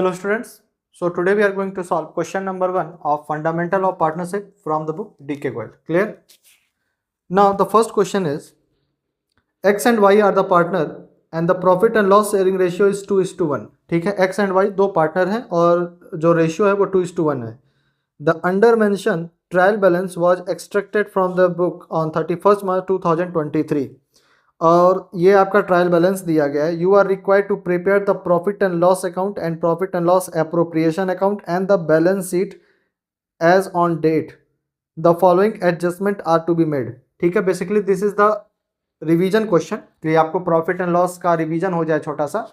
Hello students. So today we are going to solve question number 1 of Fundamental of Partnership from the book DK Goel. Clear? Now the first question is X and Y are the partner and the profit and loss sharing ratio is 2:1. ठीक है, X and Y दो partner हैं और जो ratio है वो 2:1 है. The under mentioned trial balance was extracted from the book on 31st March 2023. और ये आपका ट्रायल बैलेंस दिया गया है. You are required to prepare the profit and loss account and profit and loss appropriation account and the balance sheet as on date. The following adjustment are to be made. ठीक है, basically this is the revision question. कि आपको profit and loss का revision हो जाए छोटा सा.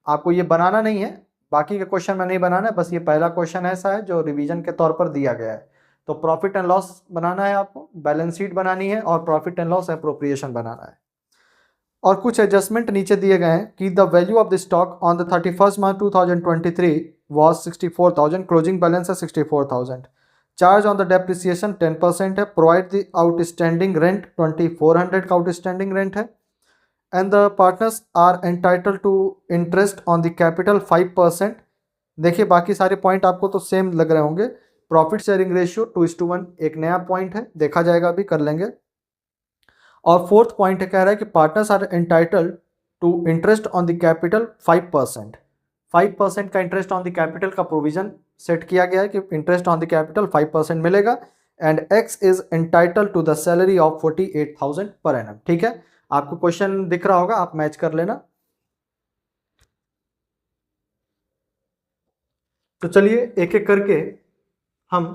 आपको ये बनाना नहीं है, बाकी का क्वेश्चन में नहीं बनाना है, बस ये पहला क्वेश्चन ऐसा है जो रिवीजन के तौर पर दिया गया है. तो प्रॉफिट एंड लॉस बनाना है आपको, बैलेंस शीट बनानी है और प्रॉफिट एंड लॉस अप्रोप्रिएशन बनाना है. और कुछ एडजस्टमेंट नीचे दिए गए हैं कि the value of the stock on the 31st March 2023 was 64,000. Closing balance है 64,000. चार्ज ऑन द डेप्रिसिएशन 10% है. प्रोवाइड द आउटस्टैंडिंग रेंट 2400 का आउटस्टैंडिंग रेंट है. And the partners are entitle to interest on the capital 5%. देखिए बाकी सारे point आपको तो same लग रहे होंगे. प्रॉफिट शेयरिंग रेशियो 2:1 एक नया पॉइंट है, देखा जाएगा, अभी कर लेंगे. और फोर्थ पॉइंट कह रहा है कि partners are entitled to interest on the capital 5%. 5% का इंटरेस्ट ऑन द कैपिटल का प्रोविजन सेट किया गया है कि इंटरेस्ट ऑन द कैपिटल 5% मिलेगा. And X is entitle to the salary of 48,000 per annum. ठीक है, आपको क्वेश्चन दिख रहा होगा, आप मैच कर लेना. तो चलिए एक एक करके हम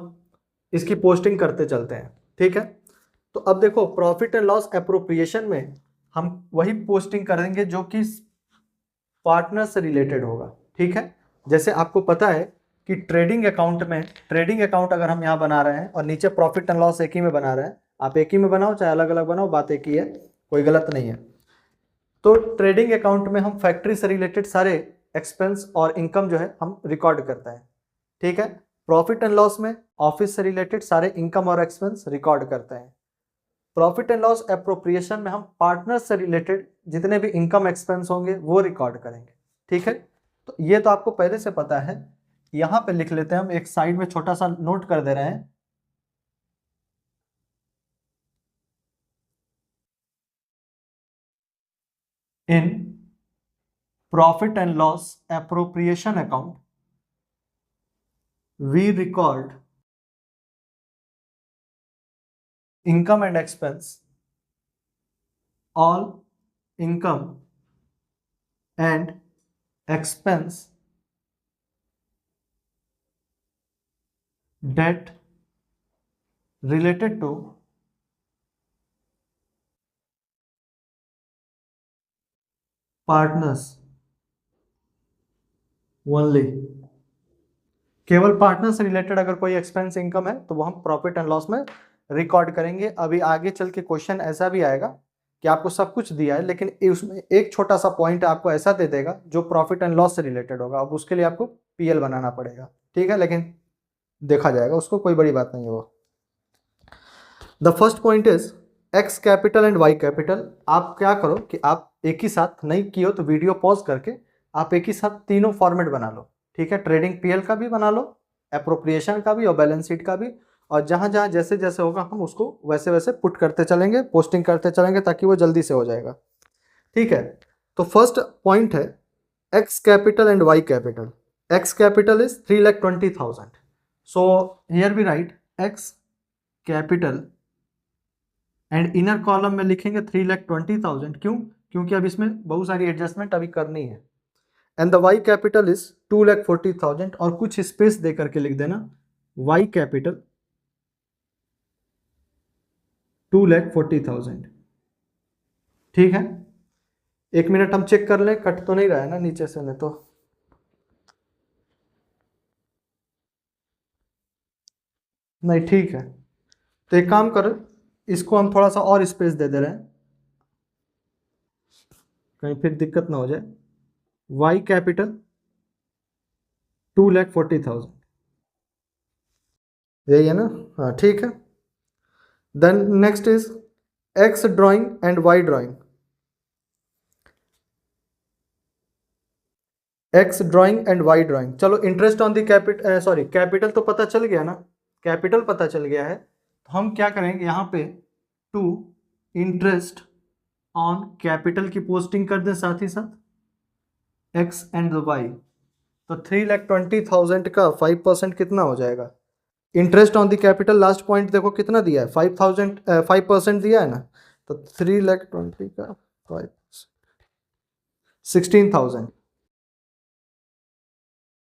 इसकी पोस्टिंग करते चलते हैं. ठीक है, तो अब देखो प्रॉफिट एंड लॉस अप्रोप्रिएशन में हम वही पोस्टिंग करेंगे जो कि पार्टनर से रिलेटेड होगा. ठीक है, जैसे आपको पता है कि ट्रेडिंग अकाउंट में, ट्रेडिंग अकाउंट अगर हम यहाँ बना रहे हैं और नीचे प्रॉफिट एंड लॉस एक ही में बना रहे हैं, आप एक ही में बनाओ चाहे अलग अलग बनाओ, बात एक ही है, कोई गलत नहीं है. तो ट्रेडिंग अकाउंट में हम फैक्ट्री से रिलेटेड सारे एक्सपेंस और इनकम जो है हम रिकॉर्ड करते हैं. ठीक है, प्रॉफिट एंड लॉस में ऑफिस से रिलेटेड सारे इनकम और एक्सपेंस रिकॉर्ड करते हैं. प्रॉफिट एंड लॉस अप्रोप्रिएशन में हम पार्टनर से रिलेटेड जितने भी इनकम एक्सपेंस होंगे वो रिकॉर्ड करेंगे. ठीक है, तो ये तो आपको पहले से पता है. यहां पे लिख लेते हैं हम, एक साइड में छोटा सा नोट कर दे रहे हैं. In profit and loss appropriation account we record income and expense, all income and expense that related to partners only. केवल पार्टनर से रिलेटेड अगर कोई एक्सपेंस इनकम है तो वो हम प्रॉफिट एंड लॉस में रिकॉर्ड करेंगे. अभी आगे चल के क्वेश्चन ऐसा भी आएगा कि आपको सब कुछ दिया है लेकिन उसमें एक छोटा सा पॉइंट आपको ऐसा दे देगा जो प्रॉफिट एंड लॉस से रिलेटेड होगा. अब उसके लिए आपको पीएल बनाना पड़ेगा. ठीक है, लेकिन देखा जाएगा उसको, कोई बड़ी बात नहीं है वो. The first point is X capital and Y capital. आप क्या करो कि आप एक ही साथ, नहीं किए हो तो वीडियो पॉज करके आप एक ही साथ तीनों फॉर्मेट बना लो. ठीक है, ट्रेडिंग पीएल का भी बना लो, अप्रोप्रिएशन का भी और बैलेंस शीट का भी. और जहां जहां जैसे जैसे होगा हम उसको वैसे वैसे पुट करते चलेंगे, पोस्टिंग करते चलेंगे ताकि वो जल्दी से हो जाएगा. ठीक है, तो फर्स्ट पॉइंट है X capital and Y capital. X capital is 3,20,000. So here we write X capital and inner column में लिखेंगे 3,20,000. क्यों? क्योंकि अब इसमें बहुत सारी एडजस्टमेंट अभी करनी है. And the Y capital is 2,40,000 और कुछ स्पेस दे करके लिख देना वाई कैपिटल 2,40,000. ठीक है, एक मिनट हम चेक कर लें, कट तो नहीं रहा है ना नीचे से, नहीं तो नहीं. ठीक है, तो एक काम करो, इसको हम थोड़ा सा और स्पेस दे दे रहे हैं कहीं फिर दिक्कत ना हो जाए. वाई कैपिटल 2,40,000, यही है ना? हाँ ठीक है. Then next is X drawing and Y drawing. X drawing and Y drawing. चलो इंटरेस्ट ऑन द कैपिटल तो पता चल गया ना, कैपिटल पता चल गया है, तो हम क्या करेंगे यहाँ पे टू इंटरेस्ट ऑन कैपिटल की पोस्टिंग कर दें साथ ही साथ एक्स एंड वाई। तो 3,20,000 का 5% कितना हो जाएगा? Interest on the capital last point देखो कितना दिया है, 5% दिया है ना, तो 3,20,000 का 5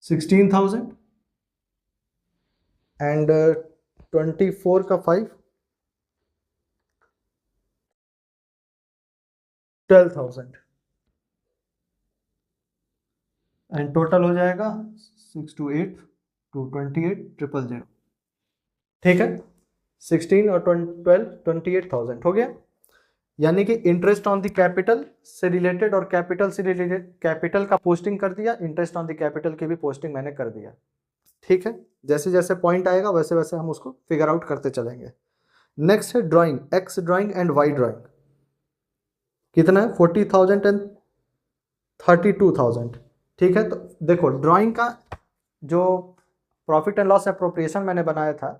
16,000 एंड 24 का 5 12,000 एंड टोटल हो जाएगा 628,228,000। ठीक है, 16 और 12 28,000 हो गया। यानी कि इंटरेस्ट ऑन द कैपिटल से रिलेटेड और कैपिटल से रिलेटेड कैपिटल का पोस्टिंग कर दिया, इंटरेस्ट ऑन द कैपिटल की भी पोस्टिंग मैंने कर दिया। ठीक है, जैसे जैसे पॉइंट आएगा वैसे वैसे हम उसको फिगर आउट करते चलेंगे। नेक्स्ट है drawing, X drawing and Y drawing. कितना है? 40,000 एंड 32,000। ठीक है, तो देखो ड्राइंग का जो प्रॉफिट एंड लॉस एप्रोप्रिएशन मैंने बनाया था,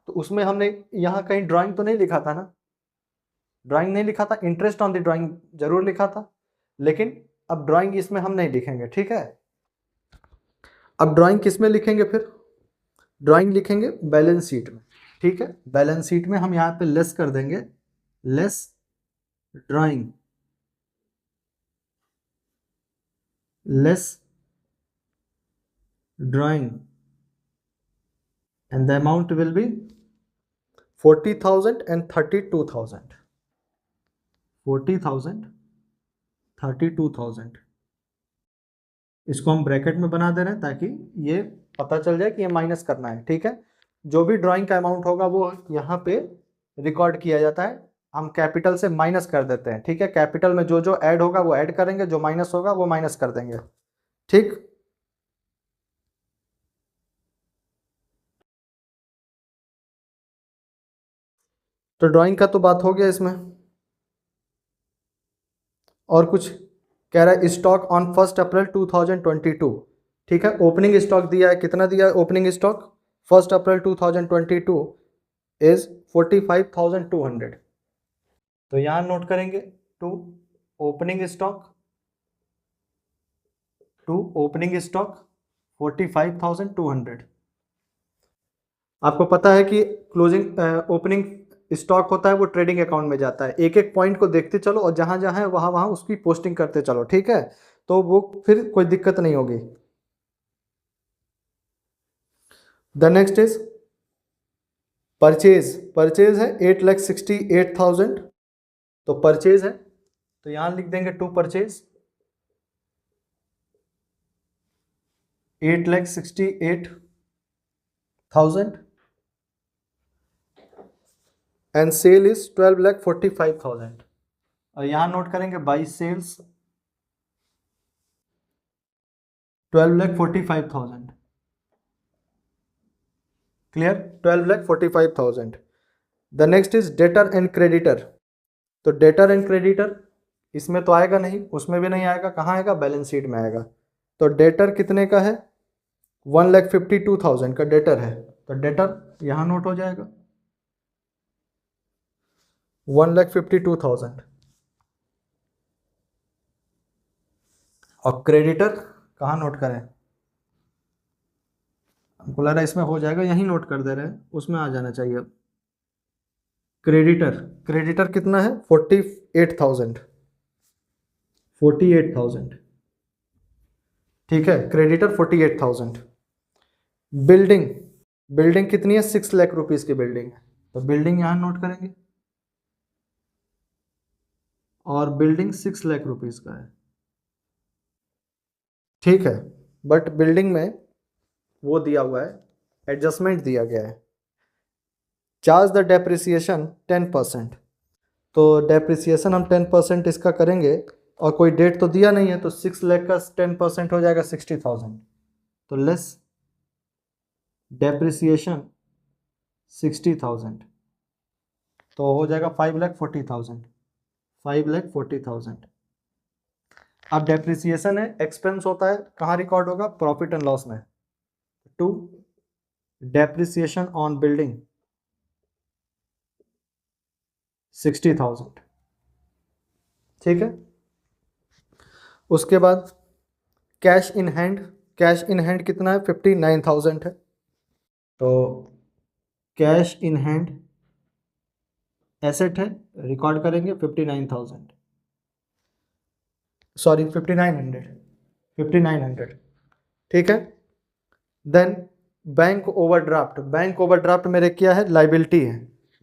तो उसमें हमने यहाँ कहीं ड्राइंग तो नहीं लिखा था ना, ड्राइंग नहीं लिखा था, इंटरेस्ट ऑन द ड्राइंग जरूर लिखा था, लेकिन अब ड्राइंग इसमें हम नहीं लिखेंगे। ठीक है, अब ड्राइंग किस में लिखेंगे? फिर ड्राइंग लिखेंगे बैलेंस शीट में। ठीक है, बैलेंस शीट में हम यहाँ पे लेस कर देंगे, less drawing, less drawing and the amount will be 40,000 and 32,000। 40,000 32,000 इसको हम ब्रैकेट में बना दे रहे हैं ताकि ये पता चल जाए कि ये माइनस करना है। ठीक है, जो भी ड्राइंग का अमाउंट होगा वो यहाँ पे रिकॉर्ड किया जाता है, हम कैपिटल से माइनस कर देते हैं। ठीक है, कैपिटल में जो जो ऐड होगा वो ऐड करेंगे, जो माइनस होगा वो माइनस कर देंगे। ठीक, तो ड्राइंग का तो बात हो गया इसमें। और कुछ कह रहा है स्टॉक ऑन 1 अप्रैल 2022। ठीक है, ओपनिंग स्टॉक दिया है, कितना दिया है ओपनिंग स्टॉक 1 अप्रैल 2022 इज 45,200। तो यहाँ नोट करेंगे to opening stock, to opening stock 45,200। आपको पता है कि क्लोजिंग ओपनिंग स्टॉक होता है वो ट्रेडिंग अकाउंट में जाता है, एक एक पॉइंट को देखते चलो और जहां जहां है वहां वहां उसकी पोस्टिंग करते चलो। ठीक है, तो वो फिर कोई दिक्कत नहीं होगी। The next is purchase. Purchase है 8,68,000, तो परचेज है तो यहां लिख देंगे to purchase 8,68,000 and sale is 12,45,000। और यहां नोट करेंगे by sales 12,45,000। Clear, 12,45,000। The next is debtor and creditor. तो डेटर एंड क्रेडिटर इसमें तो आएगा नहीं, उसमें भी नहीं आएगा, कहाँ आएगा? बैलेंस शीट में आएगा। तो डेटर कितने का है? 1,52,000 का डेटर है, तो डेटर यहाँ नोट हो जाएगा 1,52,000। और क्रेडिटर कहाँ नोट करें? हमको लग रहा है इसमें हो जाएगा, यहीं नोट कर दे रहे हैं, उसमें आ जाना चाहिए। अब क्रेडिटर, क्रेडिटर कितना है? 48,000। 48,000। ठीक है, क्रेडिटर 48,000। बिल्डिंग, बिल्डिंग कितनी है? 6 लाख रुपीज की बिल्डिंग है, तो बिल्डिंग यहां नोट करेंगे और बिल्डिंग 6 लाख रुपीज का है। ठीक है, बट बिल्डिंग में वो दिया हुआ है, एडजस्टमेंट दिया गया है, चार्ज द डेप्रिसिएशन 10%। तो डेप्रिसिएशन हम 10% इसका करेंगे और कोई डेट तो दिया नहीं है, तो 6 लाख का 10% हो जाएगा 60,000। तो लेस डेप्रिसिएशन 60,000 तो हो जाएगा 5,40,000। 5,40,000। अब डेप्रिसिएशन है, एक्सपेंस होता है, कहाँ रिकॉर्ड होगा? प्रॉफिट एंड लॉस में। टू डेप्रिसिएशन ऑन बिल्डिंग 60,000, ठीक है। उसके बाद cash in hand, cash in hand कितना है? 59,000 है। तो कैश इन हैंड एसेट है, रिकॉर्ड करेंगे 59,000, सॉरी 5900, ठीक है। Then bank overdraft, bank overdraft मेरे क्या है? लाइबिलिटी है।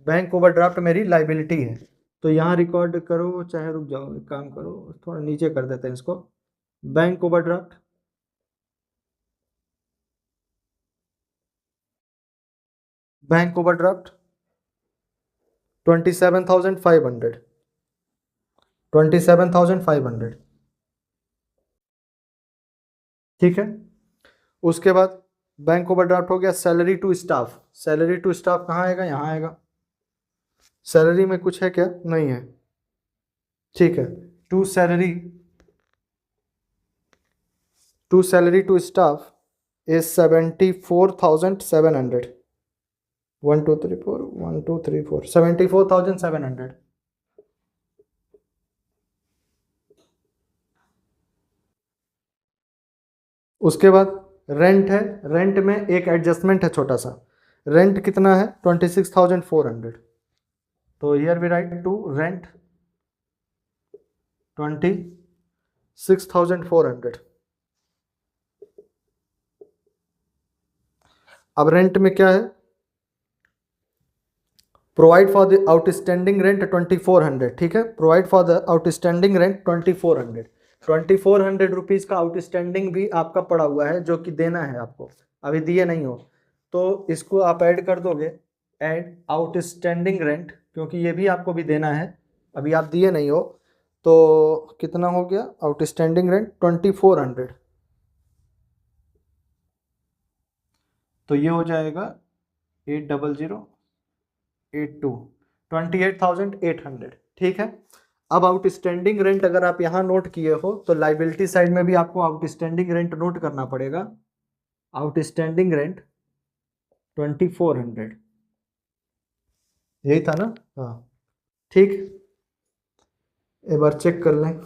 बैंक ओवरड्राफ्ट मेरी लाइबिलिटी है, तो यहाँ रिकॉर्ड करो, चाहे रुक जाओ, एक काम करो, थोड़ा नीचे कर देते हैं इसको। बैंक ओवरड्राफ्ट, बैंक ओवरड्राफ्ट 27,500, 27,500, ठीक है। उसके बाद बैंक ओवरड्राफ्ट हो गया। Salary to staff, salary to staff कहाँ आएगा? यहाँ आएगा। सैलरी में कुछ है क्या? नहीं है, ठीक है। To salary, to salary to staff is 74,700, 1 2 3 4 1 2 3 4 74,700। उसके बाद रेंट है, रेंट में एक एडजस्टमेंट है छोटा सा। रेंट कितना है? 26,400, तो here we write to rent 26,400। अब रेंट में क्या है? Provide for the outstanding rent 2400, ठीक है। Provide for the outstanding rent 2400, 2400 rupees का आउटस्टैंडिंग भी आपका पड़ा हुआ है, जो कि देना है आपको, अभी दिए नहीं हो, तो इसको आप ऐड कर दोगे। ऐड आउटस्टैंडिंग रेंट, क्योंकि ये भी आपको भी देना है, अभी आप दिए नहीं हो, तो कितना हो गया? आउटस्टैंडिंग रेंट 2400, तो ये हो जाएगा 80082, 28,800, ठीक है। अब आउटस्टैंडिंग रेंट अगर आप यहाँ नोट किए हो, तो लाइबिलिटी साइड में भी आपको आउटस्टैंडिंग रेंट नोट करना पड़ेगा। आउटस्टैंडिंग रेंट 2400, यही था ना? हाँ, ठीक। एक बार चेक कर लें।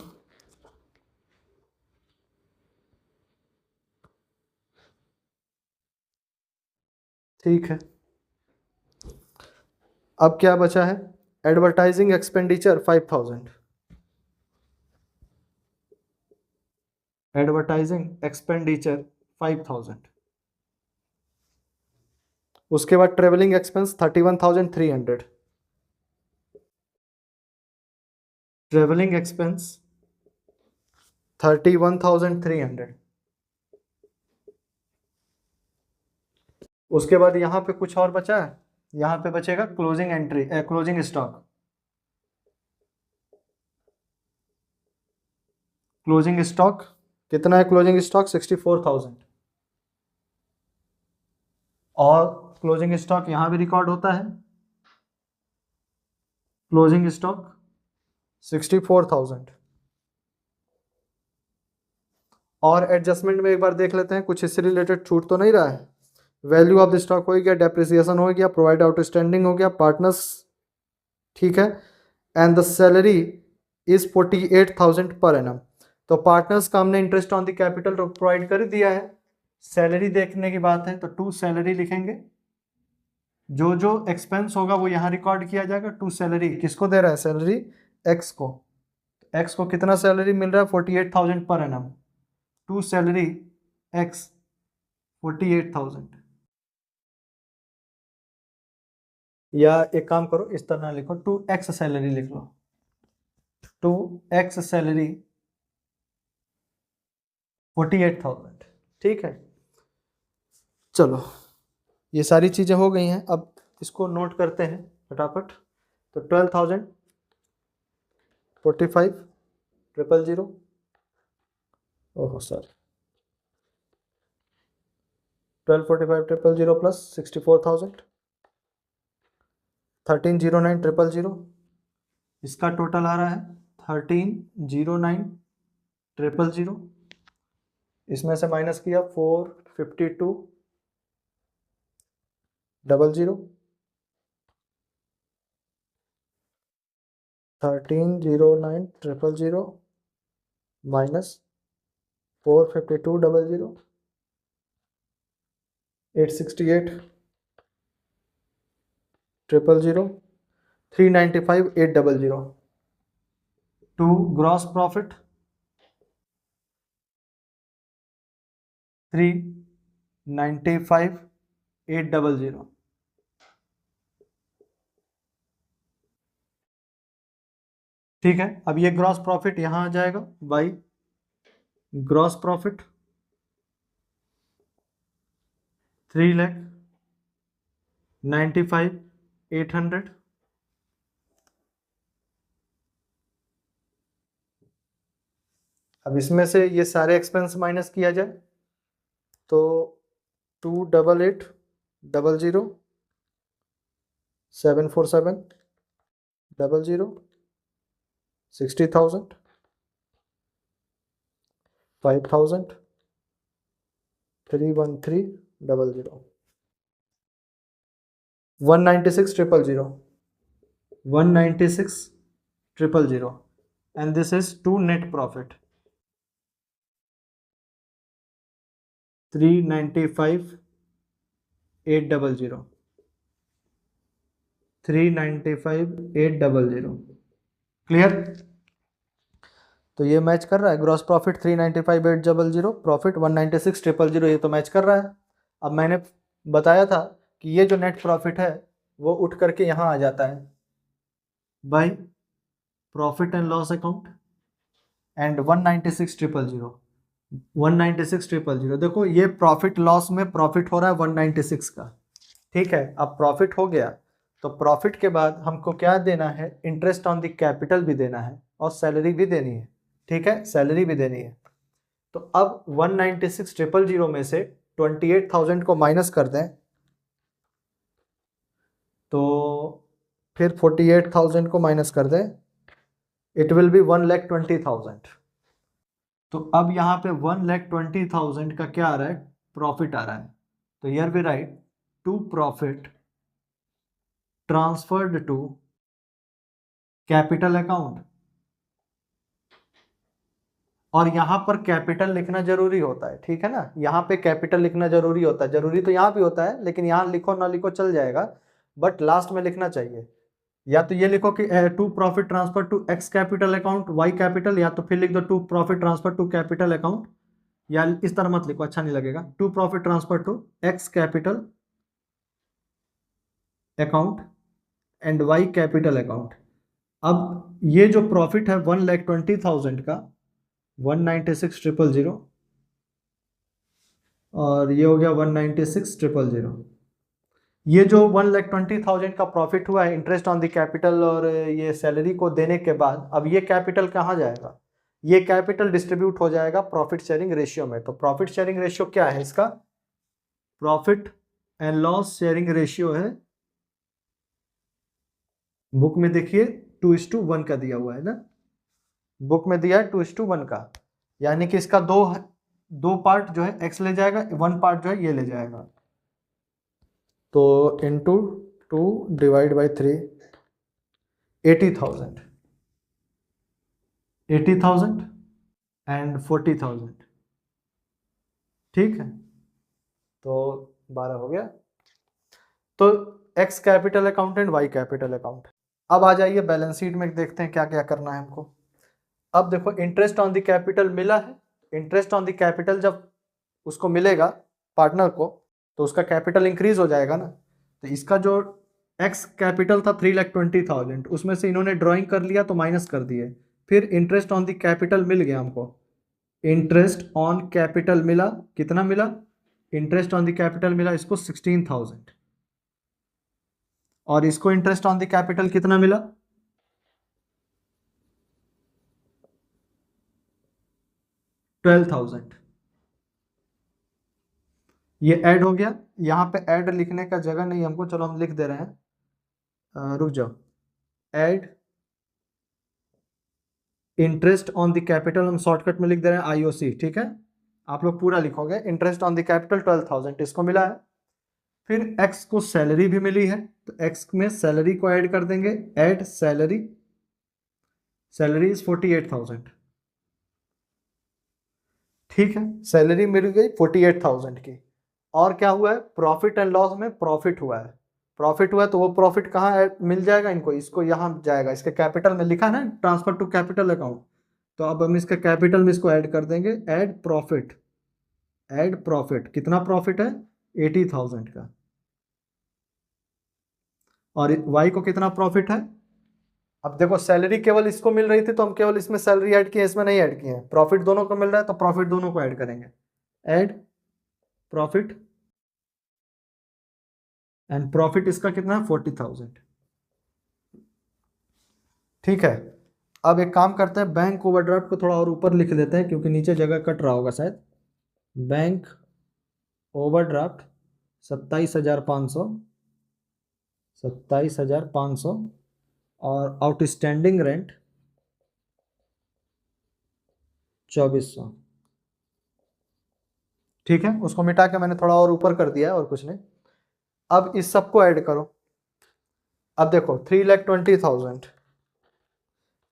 ठीक है, अब क्या बचा है? Advertising expenditure 5,000, advertising expenditure 5,000। उसके बाद ट्रेवलिंग एक्सपेंस 31,300, ट्रेवलिंग एक्सपेंस 31,300। उसके बाद यहाँ पे कुछ और बचा है, यहाँ पे बचेगा closing entry, closing stock. Closing stock कितना है? क्लोजिंग स्टॉक 64,000, और क्लोजिंग स्टॉक यहाँ भी रिकॉर्ड होता है। क्लोजिंग स्टॉक 64,000, और एडजस्टमेंट में एक बार देख लेते हैं, कुछ इससे रिलेटेड छूट तो नहीं रहा है। वैल्यू ऑफ द स्टॉक हो गया, डेप्रिसिएशन हो गया, प्रोवाइड आउटस्टैंडिंग हो गया, पार्टनर्स, ठीक है, and the salary is 48,000 per annum. तो पार्टनर्स का हमने interest on the capital provide कर दिया है। सैलरी देखने की बात है, तो टू सैलरी लिखेंगे, जो जो एक्सपेंस होगा वो यहाँ रिकॉर्ड किया जाएगा। टू सैलरी किसको दे रहा है? सैलरी एक्स को। एक्स को कितना सैलरी मिल रहा है? 48,000 per annum. To salary x 48,000, या एक काम करो, इस तरह लिखो, टू एक्स सैलरी लिख लो, टू एक्स सैलरी 48,000, ठीक है। चलो, ये सारी चीज़ें हो गई हैं, अब इसको नोट करते हैं फटाफट। तो 12,000, 45,000, ओहो सॉरी, 12,45,000 प्लस 64,000, 13,09,000, इसका टोटल आ रहा है 13,09,000, 000, इसमें से माइनस किया 452 00, 1309 000 माइनस 452 00, 868 000, 395 800. To gross profit 395 800. ठीक है, अब ये ग्रॉस प्रॉफिट यहां आ जाएगा बाई ग्रॉस प्रॉफिट 3,95,800. अब इसमें से ये सारे एक्सपेंस माइनस किया जाए तो 28800 747 00 60,000 5,000 313 00 196 000 196 000, and this is to net profit 395 800 395 800. Clear? तो ये मैच कर रहा है, ग्रॉस प्रॉफिट 395 800, प्रॉफिट 196 000, ये तो मैच कर रहा है. अब मैंने बताया था कि ये जो नेट प्रॉफिट है वो उठ करके यहाँ आ जाता है by profit and loss account and 196 000. 196 000, देखो ये प्रॉफिट लॉस में प्रॉफिट हो रहा है 196 का. ठीक है, अब प्रॉफिट हो गया तो प्रॉफिट के बाद हमको क्या देना है, इंटरेस्ट ऑन द कैपिटल भी देना है और सैलरी भी देनी है. ठीक है, सैलरी भी देनी है. तो अब 196 000 में से 28,000 को माइनस कर दें तो फिर 48,000 को माइनस कर दें, इट विल बी 1,20,000. तो अब यहाँ पे 1,20,000 का क्या आ रहा है, प्रॉफिट आ रहा है. तो here we write to profit transferred to capital account. और यहां पर कैपिटल लिखना जरूरी होता है. ठीक है ना, यहां पे कैपिटल लिखना जरूरी होता है. जरूरी तो यहां भी होता है लेकिन यहां लिखो ना लिखो चल जाएगा, बट लास्ट में लिखना चाहिए. या तो ये लिखो कि to profit transfer to X capital account Y capital, या तो फिर लिख दो to profit transfer to capital account, या इस तरह मत लिखो, अच्छा नहीं लगेगा. To profit transfer to X capital account and Y capital account. अब ये जो प्रॉफिट है 1,20,000 का 196 000 और ये हो गया 196 000. ये जो 1,20,000 का प्रॉफिट हुआ है इंटरेस्ट ऑन द कैपिटल और ये सैलरी को देने के बाद, अब ये कैपिटल कहाँ जाएगा, ये कैपिटल डिस्ट्रीब्यूट हो जाएगा प्रॉफिट शेयरिंग रेशियो में. तो प्रॉफिट शेयरिंग रेशियो क्या है इसका, profit and loss sharing ratio है, बुक में देखिए 2:1 का दिया हुआ है ना, बुक में दिया है 2:1 का, यानी कि इसका दो पार्ट जो है एक्स ले जाएगा, वन पार्ट जो है ये ले जाएगा. तो इंटू 2 डिवाइड बाई 3 80,000 एंड 40,000. ठीक है, तो 12 हो गया. तो X capital account and Y capital account. अब आ जाइए बैलेंस शीट में, देखते हैं क्या क्या करना है हमको. अब देखो इंटरेस्ट ऑन द कैपिटल मिला है. इंटरेस्ट ऑन द कैपिटल जब उसको मिलेगा पार्टनर को तो उसका कैपिटल इंक्रीज हो जाएगा ना. तो इसका जो एक्स कैपिटल था 3,20,000, उसमें से इन्होंने ड्राइंग कर लिया तो माइनस कर दिए. फिर इंटरेस्ट ऑन द कैपिटल मिल गया हमको, इंटरेस्ट ऑन कैपिटल मिला, कितना मिला, इंटरेस्ट ऑन द कैपिटल मिला इसको 16,000 और इसको इंटरेस्ट ऑन द कैपिटल कितना मिला 12,000. ये ऐड हो गया. यहाँ पे ऐड लिखने का जगह नहीं हमको, चलो हम लिख दे रहे हैं, रुक जाओ. Add interest on the capital हम शॉर्टकट में लिख दे रहे हैं IOC, ठीक है, आप लोग पूरा लिखोगे। इंटरेस्ट ऑन द कैपिटल 12,000 इसको मिला है। फिर x को सैलरी भी मिली है, तो x में सैलरी को ऐड कर देंगे, ऐड सैलरी, सैलरी इज 48,000, ठीक है, सैलरी मिल गई 48,000 की। और क्या हुआ है, प्रॉफिट एंड लॉस में प्रॉफिट हुआ है, प्रॉफिट हुआ है, तो वो प्रॉफिट कहाँ मिल जाएगा इनको, इसको यहाँ जाएगा, इसके कैपिटल में लिखा है ना ट्रांसफर टू कैपिटल अकाउंट, तो अब हम इसके कैपिटल में इसको ऐड कर देंगे, ऐड प्रॉफिट, ऐड प्रॉफिट, कितना प्रॉफिट है 80,000 का। और y को कितना प्रॉफिट है, अब देखो सैलरी केवल इसको मिल रही थी तो हम केवल इसमें सैलरी ऐड किए, इसमें नहीं ऐड किए हैं, प्रॉफिट दोनों को मिल रहा है तो प्रॉफिट दोनों को ऐड करेंगे, ऐड प्रॉफिट, एंड प्रॉफिट इसका कितना है 40,000, ठीक है। अब एक काम करते हैं, बैंक ओवरड्राफ्ट को थोड़ा और ऊपर लिख देते हैं क्योंकि नीचे जगह कट रहा होगा शायद। बैंक ओवरड्राफ्ट 27,500, 27,500, और आउटस्टैंडिंग रेंट 2,400, ठीक है, उसको मिटा के मैंने थोड़ा और ऊपर कर दिया है और कुछ नहीं। अब इस सबको ऐड करो, अब देखो 3,20,000,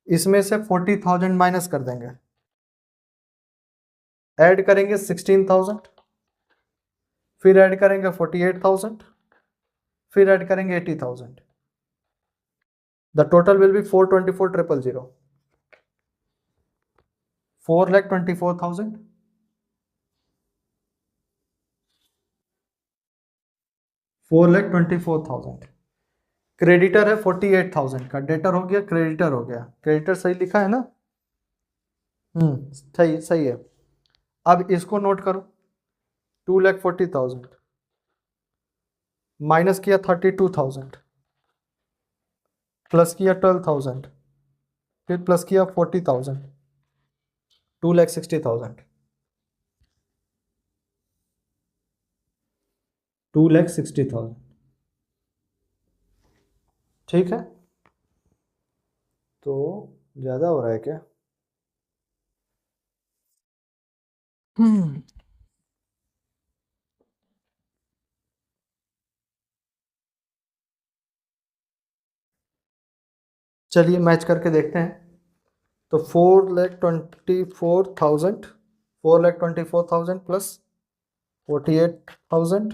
इसमें से 40,000 माइनस कर देंगे, ऐड करेंगे 16,000, फिर ऐड करेंगे 48,000, फिर ऐड करेंगे 80,000, the total will be 424,000, 4,24,000, 4,24,000, creditor है 48,000 का, डेटर हो गया, क्रेडिटर हो गया, क्रेडिटर सही लिखा है ना, सही सही है। अब इसको नोट करो, 2,40,000 माइनस किया 32,000, प्लस किया 12,000, फिर प्लस किया 40,000, 2,60,000, 2,60,000, ठीक है। तो ज़्यादा हो रहा है क्या, चलिए मैच करके देखते हैं। तो 4,24,000, 4,24,000 प्लस 48,000,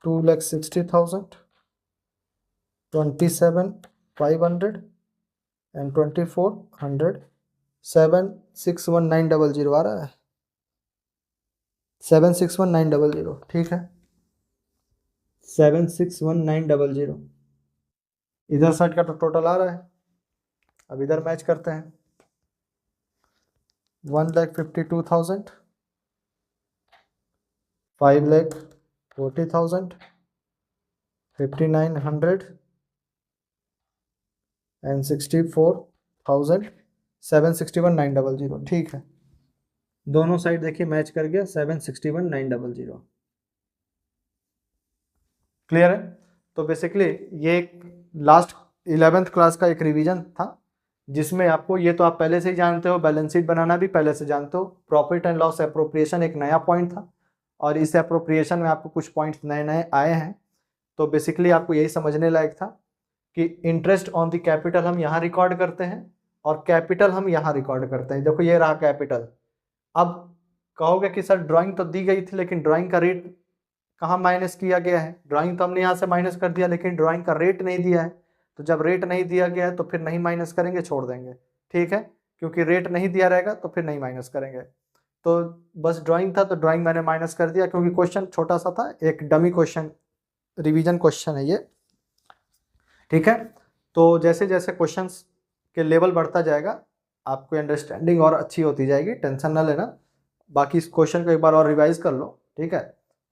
2,60,000, 27,500 एंड 2,400, 7,61,900 आ रहा है, 7,61,900, ठीक है, 7,61,900 इधर साइड का तो टोटल आ रहा है। अब इधर मैच करते हैं, 1,52,000, 5,40,000, 5,900 एंड 64,000, 7,61,900, ठीक है, दोनों साइड देखिए मैच कर गया, 7,61,900, क्लियर है। तो बेसिकली ये एक लास्ट 11th क्लास का एक रिवीजन था, जिसमें आपको, ये तो आप पहले से ही जानते हो, बैलेंस शीट बनाना भी पहले से जानते हो, प्रॉफिट एंड लॉस एप्रोप्रिएशन एक नया पॉइंट था, और इस एप्रोप्रिएशन में आपको कुछ पॉइंट्स नए नए आए हैं। तो बेसिकली आपको यही समझने लायक था कि इंटरेस्ट ऑन द कैपिटल हम यहाँ रिकॉर्ड करते हैं और कैपिटल हम यहाँ रिकॉर्ड करते हैं। देखो ये रहा कैपिटल। अब कहोगे कि सर ड्राइंग तो दी गई थी लेकिन ड्राइंग का रेट कहाँ माइनस किया गया है, ड्राइंग तो हमने यहाँ से माइनस कर दिया लेकिन ड्राइंग का रेट नहीं दिया है। तो जब रेट नहीं दिया गया है तो फिर नहीं माइनस करेंगे, छोड़ देंगे, ठीक है, क्योंकि रेट नहीं दिया रहेगा तो फिर नहीं माइनस करेंगे। तो बस ड्राइंग था तो ड्राइंग मैंने माइनस कर दिया क्योंकि क्वेश्चन छोटा सा था, एक डमी क्वेश्चन, रिवीजन क्वेश्चन है ये, ठीक है। तो जैसे जैसे क्वेश्चंस के लेवल बढ़ता जाएगा आपको अंडरस्टैंडिंग और अच्छी होती जाएगी, टेंशन ना लेना। बाकी इस क्वेश्चन को एक बार और रिवाइज कर लो, ठीक है।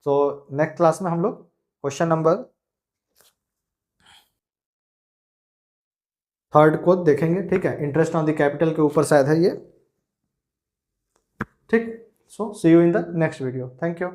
तो नेक्स्ट क्लास में हम लोग क्वेश्चन नंबर 3 को देखेंगे, ठीक है, इंटरेस्ट ऑन द कैपिटल के ऊपर शायद है ये, ठीक। So see you in the next video, thank you.